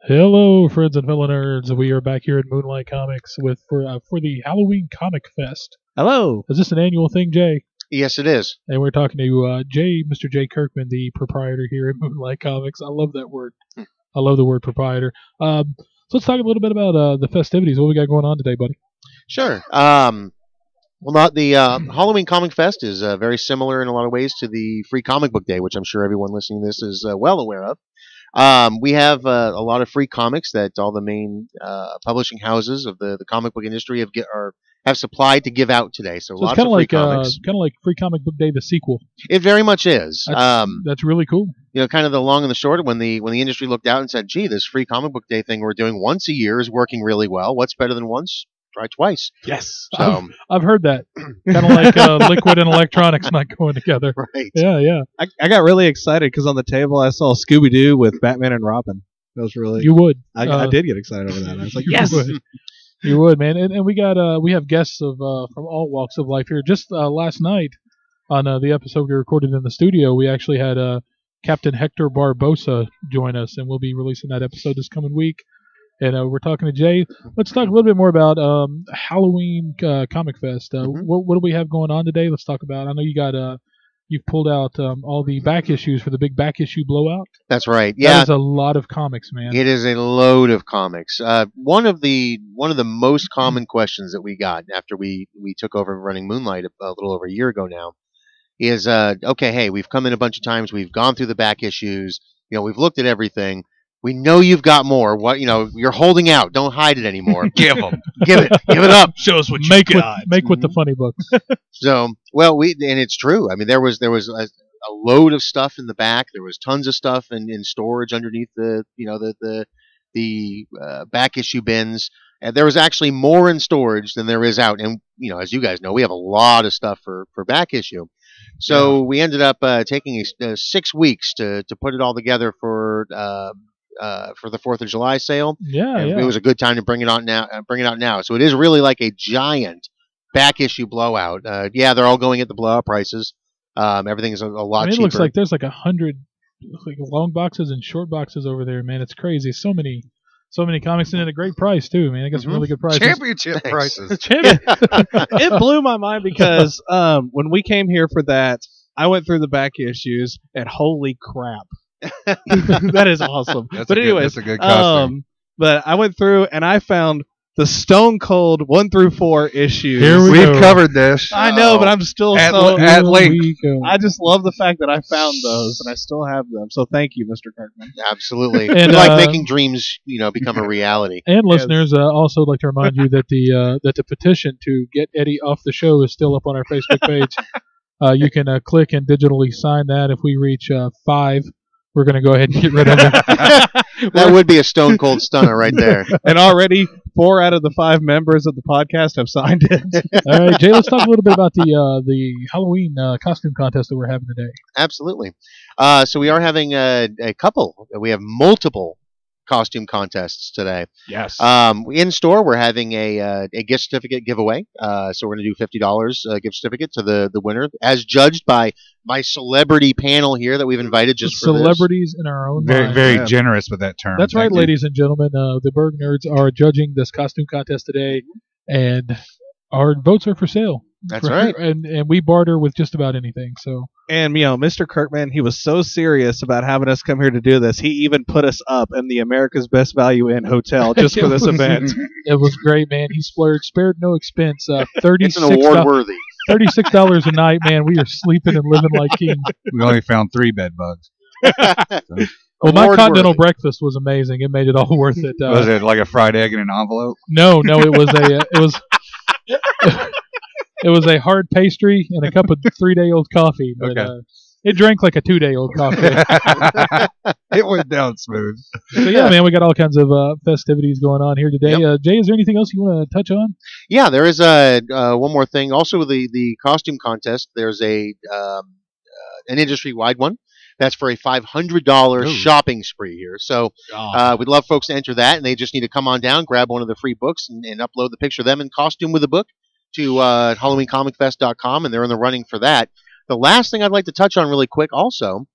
Hello, friends and fellow nerds. We are back here at Moonlight Comics for the Halloween ComicFest. Hello. Is this an annual thing, Jay? Yes, it is. And we're talking to Mr. Jay Kirkman, the proprietor here at Moonlight Comics. I love that word. I love the word proprietor. So let's talk a little bit about the festivities. What we got going on today, buddy? Sure. The Halloween Comic Fest is very similar in a lot of ways to the Free Comic Book Day, which I'm sure everyone listening to this is well aware of. We have a lot of free comics that all the main publishing houses of the comic book industry have supplied to give out today. So it's lots kind of of free like comics. kind of like Free Comic Book Day, the sequel. It very much is. That's really cool. Kind of the long and the short. When the industry looked out and said, "Gee, this Free Comic Book Day thing we're doing once a year is working really well. What's better than once? Try twice." Yes. So I've heard that. Kind of like liquid and electronics not going together. right. Yeah. I got really excited because on the table I saw Scooby-Doo with Batman and Robin. That was really... You would. I did get excited over that. I was like, You yes! would. You would, man. And we have guests from all walks of life here. Just last night on the episode we recorded in the studio, we actually had Captain Hector Barbosa join us, and we'll be releasing that episode this coming week. And we're talking to Jay. Let's talk a little bit more about Halloween Comic Fest. What do we have going on today? Let's talk about. I know you've pulled out all the back issues for the big back issue blowout. That's right. Yeah, that is a lot of comics, man. it is a load of comics. One of the most common questions that we got after we took over running Moonlight a little over a year ago now is, okay, hey, we've come in a bunch of times, we've gone through the back issues, we've looked at everything. We know you've got more. What you're holding out. Don't hide it anymore. Give them. Give it up. Show us what you Make got. with the funny books. So, and it's true. I mean, there was a load of stuff in the back. There was tons of stuff in storage underneath the back issue bins. And there was actually more in storage than there is out. And as you guys know, we have a lot of stuff for back issue. So we ended up taking 6 weeks to put it all together for the 4th of July sale. Yeah. It was a good time to bring it out now. So it is really like a giant back issue blowout. They're all going at the blowout prices. Everything is a lot cheaper. It looks like there's like 100 long boxes and short boxes over there, man. It's crazy. So many comics and at a great price too, man. I guess really good prices. Championship prices. It blew my mind because when we came here for that, I went through the back issues and holy crap. That is awesome. That's a good costume. But I went through and I found the Stone Cold 1 through 4 issues. We've covered this. I know, but I'm still at at length. I just love the fact that I found those and I still have them. So thank you, Mr. Kirkman. Absolutely. And, we like making dreams, become a reality. And listeners, also like to remind you that the petition to get Eddie off the show is still up on our Facebook page. You can click and digitally sign that. If we reach 5, we're going to go ahead and get rid of it. That would be a stone cold stunner right there. And already 4 out of the 5 members of the podcast have signed it. All right, Jay, let's talk a little bit about the Halloween costume contest that we're having today. Absolutely. So we are having a couple. We have multiple costume contests today. Yes. In store, we're having a gift certificate giveaway. So we're going to do $50 gift certificate to the winner, as judged by my celebrity panel here that we've invited just for celebrities in our own Very, mind. very generous with that term. That's right, Thank you. ladies and gentlemen. The Burg nerds are judging this costume contest today, and our votes are for sale. That's right. And we barter with just about anything. So. And, Mr. Kirkman, he was so serious about having us come here to do this. He even put us up in the America's Best Value Inn hotel just for this event. It was great, man. He spared no expense. It's an award worthy. $36 a night, man. We are sleeping and living like kings. We only found 3 bed bugs. Well, my continental breakfast was amazing. It made it all worth it. Was it like a fried egg in an envelope? No, it was it was a hard pastry and a cup of 3-day-old coffee. But, Okay. It drank like a 2-day-old coffee. It went down smooth. So yeah, man, we got all kinds of festivities going on here today. Yep. Jay, is there anything else you want to touch on? Yeah, there is one more thing. Also, the costume contest. There's an industry-wide one. That's for a $500 shopping spree here. So we'd love folks to enter that, and they just need to come on down, grab one of the free books, and upload the picture of them in costume with a book to HalloweenComicFest.com, and they're in the running for that. The last thing I'd like to touch on really quick also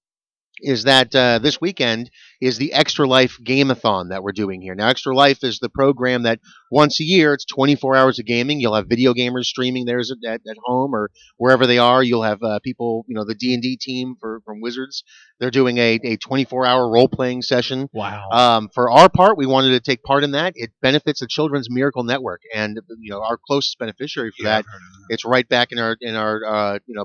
is that this weekend is the Extra Life Game-a-thon that we're doing here. Now, Extra Life is the program that once a year, it's 24 hours of gaming. You'll have video gamers streaming theirs at home or wherever they are. You'll have people, the D&D team from Wizards. They're doing a 24-hour role-playing session. Wow. For our part, we wanted to take part in that. It benefits the Children's Miracle Network, and our closest beneficiary for that, it's right back in our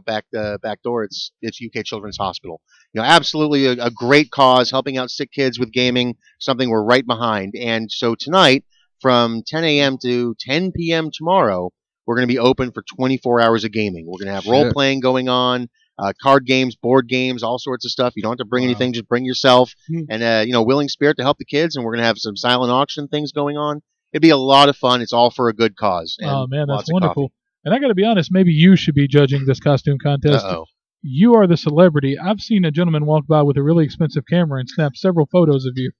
back door. It's UK Children's Hospital. Absolutely a great cause, helping out sick kids with gaming, something we're right behind. And so tonight, from 10 a.m. to 10 p.m. tomorrow, we're going to be open for 24 hours of gaming. We're going to have role-playing going on, card games, board games, all sorts of stuff. You don't have to bring anything, just bring yourself and, willing spirit to help the kids. And we're going to have some silent auction things going on. It'd be a lot of fun. It's all for a good cause. Oh, man, that's wonderful. And I got to be honest, maybe you should be judging this costume contest. Uh-oh. You are the celebrity. I've seen a gentleman walk by with a really expensive camera and snap several photos of you.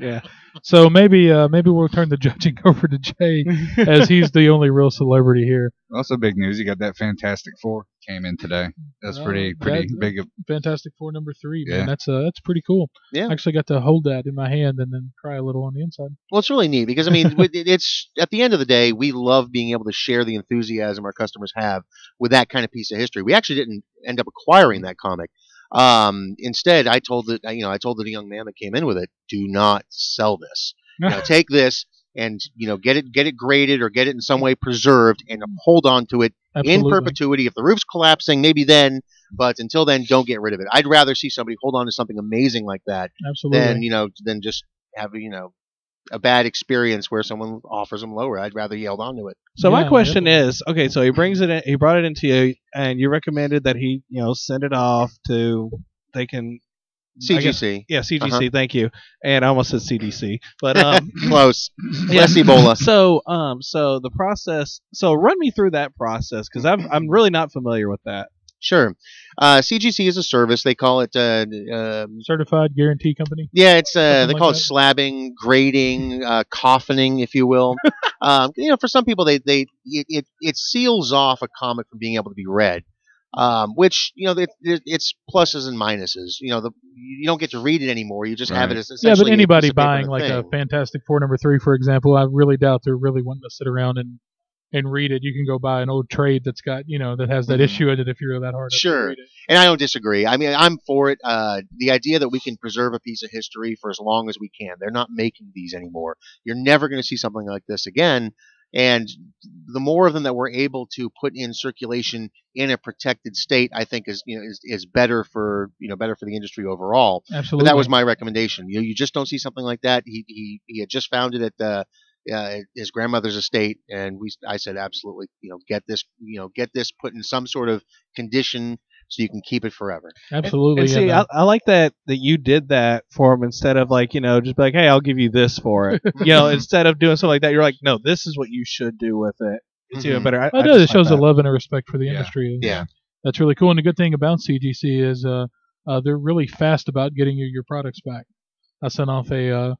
Yeah. So maybe we'll turn the judging over to Jay, as he's the only real celebrity here. Also, big news. You got that Fantastic Four came in today. That's pretty big. Fantastic Four #3, Yeah. man. That's pretty cool. Yeah. I actually got to hold that in my hand and then cry a little on the inside. Well, it's really neat because, it's at the end of the day, we love being able to share the enthusiasm our customers have with that kind of piece of history. We actually didn't end up acquiring that comic. Instead, I told the young man that came in with it, do not sell this. Take this and get it graded or get it in some way preserved and hold on to it in perpetuity. If the roof's collapsing, maybe then, but until then, don't get rid of it. I'd rather see somebody hold on to something amazing like that than just have a bad experience where someone offers them lower. I'd rather he held on to it. So my question is, okay, so he brings it in, he brought it into you, and you recommended that he, send it off to, they can... CGC. CGC, thank you. And I almost said CDC, but close. Less Ebola. So the process, run me through that process, because I'm really not familiar with that. Sure. CGC is a service. They call it Certified Guarantee Company. Yeah, it's they Something call like it slabbing, grading, coffining, if you will. For some people, it seals off a comic from being able to be read. Which it's pluses and minuses. You don't get to read it anymore. You just have it as essentially. Yeah, but anybody buying like a Fantastic Four #3, for example, I really doubt they're really wanting to sit around and read it. You can go buy an old trade that's got that has that issue in it if you're that hard to read it. And I don't disagree. I mean, I'm for it. The idea that we can preserve a piece of history for as long as we can. They're not making these anymore. You're never going to see something like this again. And the more of them that we're able to put in circulation in a protected state, I think is better for the industry overall. Absolutely. But that was my recommendation. You just don't see something like that. He had just found it at his grandmother's estate, and I said absolutely, get this put in some sort of condition so you can keep it forever. Absolutely. And see, I like that you did that for him instead of just be like, hey, I'll give you this for it. Instead of doing something like that, you're like, no, this is what you should do with it. It's even better. It shows a love and a respect for the industry. Yeah. That's really cool. And the good thing about CGC is they're really fast about getting you your products back. I sent off a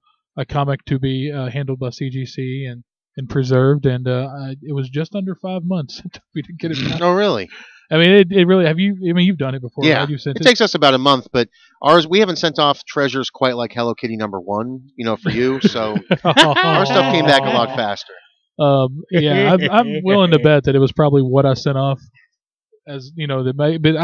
comic to be handled by CGC and preserved, and it was just under 5 months until we didn't get it back. Oh, really? I mean, it really. Have you? I mean, you've done it before. Yeah, right? it takes us about a month, but ours we haven't sent off treasures quite like Hello Kitty #1, for you. So our stuff came back a lot faster. Yeah, I'm willing to bet that it was probably what I sent off. As but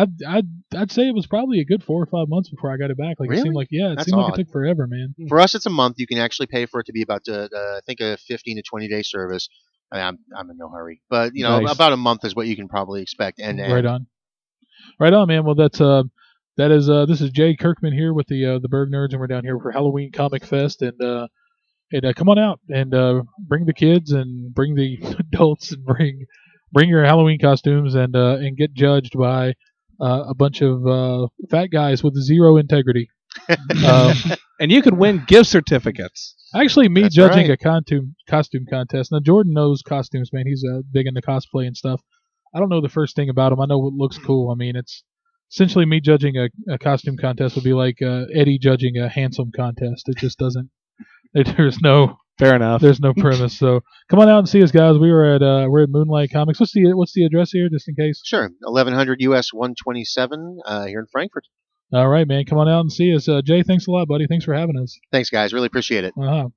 I'd say it was probably a good 4 or 5 months before I got it back. Like really? It seemed like That's seemed odd. like it took forever, man. For us, it's a month. You can actually pay for it to be about I think a 15 to 20 day service. I mean, I'm in no hurry, but Nice. about a month is what you can probably expect. And Right on, man. Well, this is Jay Kirkman here with the Burg Nerds, and we're down here for Halloween ComicFest, and come on out and bring the kids and bring the adults and bring your Halloween costumes and get judged by a bunch of fat guys with zero integrity. And you could win gift certificates. Actually, me That's judging right. a costume contest. Now, Jordan knows costumes, man. He's big into cosplay and stuff. I don't know the first thing about him. I know what looks cool. I mean, it's essentially me judging a costume contest would be like Eddie judging a handsome contest. It just doesn't. Fair enough. There's no premise. So come on out and see us, guys. We're at Moonlite Comics. What's the address here, just in case? Sure, 1100 US 127 here in Frankfurt. All right, man. Come on out and see us. Jay, thanks a lot, buddy. Thanks for having us. Thanks, guys. Really appreciate it. Uh-huh.